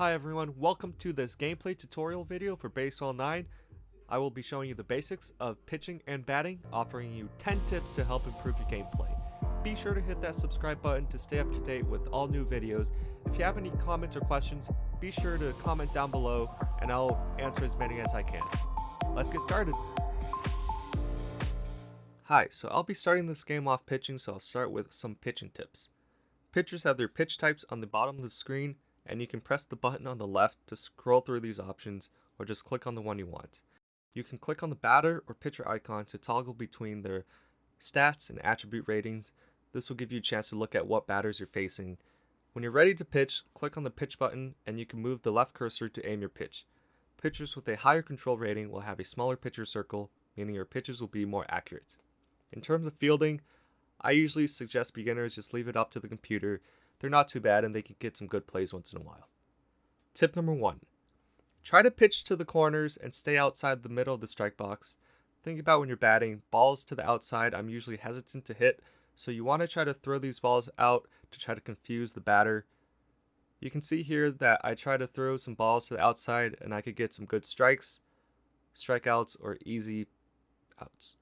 Hi everyone, welcome to this gameplay tutorial video for Baseball 9. I will be showing you the basics of pitching and batting, offering you 10 tips to help improve your gameplay. Be sure to hit that subscribe button to stay up to date with all new videos. If you have any comments or questions, be sure to comment down below and I'll answer as many as I can. Let's get started. Hi, so I'll be starting this game off pitching, so I'll start with some pitching tips. Pitchers have their pitch types on the bottom of the screen, and you can press the button on the left to scroll through these options, or just click on the one you want. You can click on the batter or pitcher icon to toggle between their stats and attribute ratings. This will give you a chance to look at what batters you're facing. When you're ready to pitch, click on the pitch button and you can move the left cursor to aim your pitch. Pitchers with a higher control rating will have a smaller pitcher circle, meaning your pitches will be more accurate. In terms of fielding, I usually suggest beginners just leave it up to the computer. They're not too bad and they can get some good plays once in a while. Tip number 1. Try to pitch to the corners and stay outside the middle of the strike box. Think about when you're batting, balls to the outside I'm usually hesitant to hit, so you want to try to throw these balls out to try to confuse the batter. You can see here that I try to throw some balls to the outside and I could get some good strikes, strikeouts, or easy outs.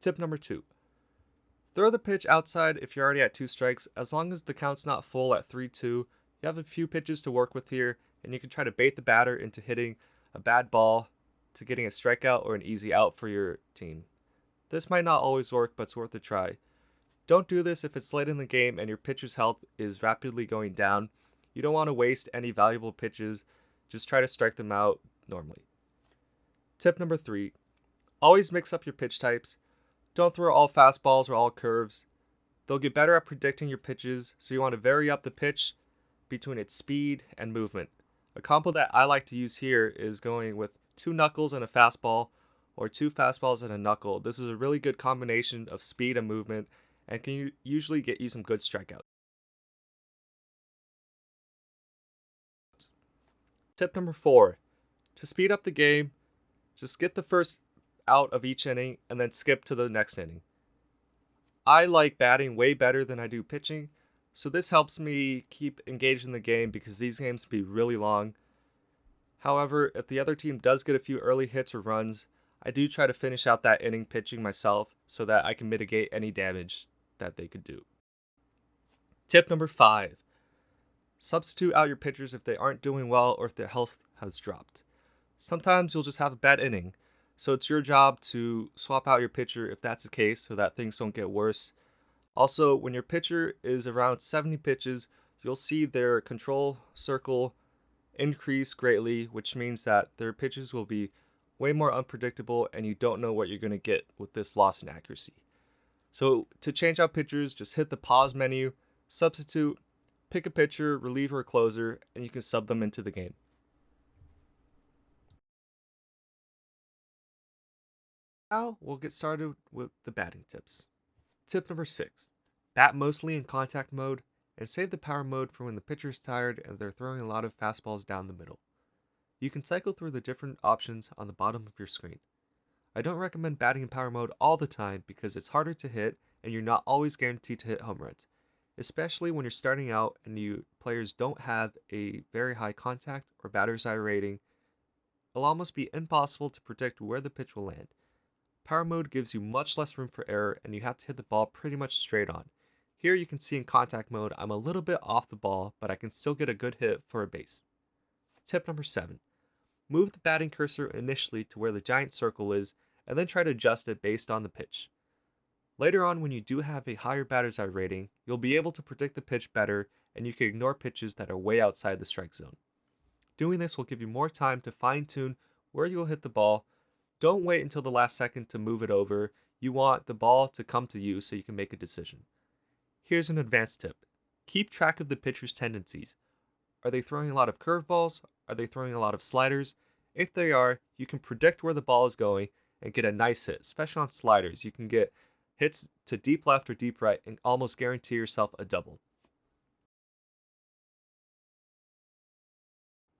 Tip number 2. Throw the pitch outside if you're already at 2 strikes. As long as the count's not full at 3-2, you have a few pitches to work with here, and you can try to bait the batter into hitting a bad ball to getting a strikeout or an easy out for your team. This might not always work, but it's worth a try. Don't do this if it's late in the game and your pitcher's health is rapidly going down. You don't want to waste any valuable pitches. Just try to strike them out normally. Tip number 3. Always mix up your pitch types. Don't throw all fastballs or all curves. They'll get better at predicting your pitches, so you want to vary up the pitch between its speed and movement. A combo that I like to use here is going with 2 knuckles and a fastball, or 2 fastballs and a knuckle. This is a really good combination of speed and movement, and can usually get you some good strikeouts. Tip number 4. To speed up the game, just get the first out of each inning and then skip to the next inning. I like batting way better than I do pitching, so this helps me keep engaged in the game because these games can be really long. However, if the other team does get a few early hits or runs, I do try to finish out that inning pitching myself so that I can mitigate any damage that they could do. Tip number 5. Substitute out your pitchers if they aren't doing well or if their health has dropped. Sometimes you'll just have a bad inning, so it's your job to swap out your pitcher if that's the case so that things don't get worse. Also, when your pitcher is around 70 pitches, you'll see their control circle increase greatly, which means that their pitches will be way more unpredictable and you don't know what you're going to get with this loss in accuracy. So to change out pitchers, just hit the pause menu, substitute, pick a pitcher, reliever, or closer, and you can sub them into the game. Now we'll get started with the batting tips. Tip number 6. Bat mostly in contact mode and save the power mode for when the pitcher is tired and they're throwing a lot of fastballs down the middle. You can cycle through the different options on the bottom of your screen. I don't recommend batting in power mode all the time because it's harder to hit and you're not always guaranteed to hit home runs, especially when you're starting out and you players don't have a very high contact or batter's eye rating. It'll almost be impossible to predict where the pitch will land. Power mode gives you much less room for error and you have to hit the ball pretty much straight on. Here you can see in contact mode I'm a little bit off the ball, but I can still get a good hit for a base. Tip number 7. Move the batting cursor initially to where the giant circle is and then try to adjust it based on the pitch. Later on when you do have a higher batter's eye rating, you'll be able to predict the pitch better and you can ignore pitches that are way outside the strike zone. Doing this will give you more time to fine tune where you'll hit the ball. Don't wait until the last second to move it over. You want the ball to come to you so you can make a decision. Here's an advanced tip. Keep track of the pitcher's tendencies. Are they throwing a lot of curveballs? Are they throwing a lot of sliders? If they are, you can predict where the ball is going and get a nice hit, especially on sliders. You can get hits to deep left or deep right and almost guarantee yourself a double.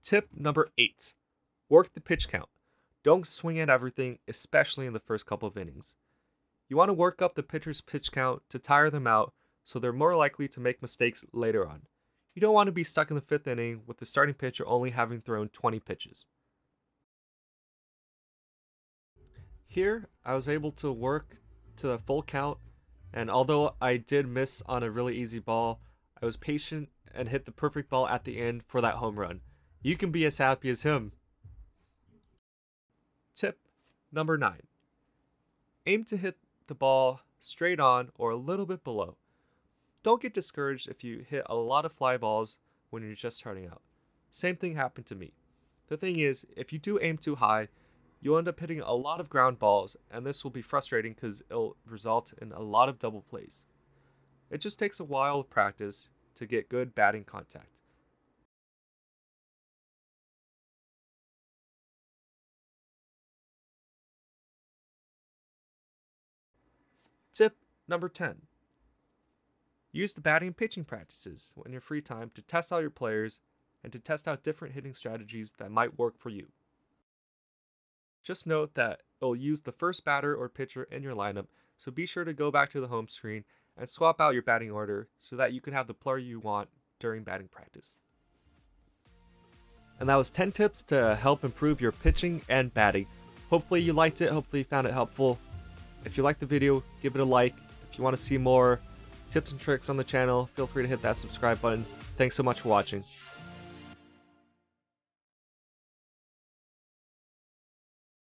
Tip number 8. Work the pitch count. Don't swing at everything, especially in the first couple of innings. You want to work up the pitcher's pitch count to tire them out so they're more likely to make mistakes later on. You don't want to be stuck in the 5th inning with the starting pitcher only having thrown 20 pitches. Here, I was able to work to the full count, and although I did miss on a really easy ball, I was patient and hit the perfect ball at the end for that home run. You can be as happy as him. Tip number 9. Aim to hit the ball straight on or a little bit below. Don't get discouraged if you hit a lot of fly balls when you're just starting out. Same thing happened to me. The thing is, if you do aim too high, you'll end up hitting a lot of ground balls, and this will be frustrating because it'll result in a lot of double plays. It just takes a while of practice to get good batting contact. Tip number 10. Use the batting and pitching practices in your free time to test out your players and to test out different hitting strategies that might work for you. Just note that it'll use the first batter or pitcher in your lineup, so be sure to go back to the home screen and swap out your batting order so that you can have the player you want during batting practice. And that was 10 tips to help improve your pitching and batting. Hopefully you liked it, hopefully you found it helpful. If you liked the video, give it a like. If you want to see more tips and tricks on the channel, feel free to hit that subscribe button. Thanks so much for watching.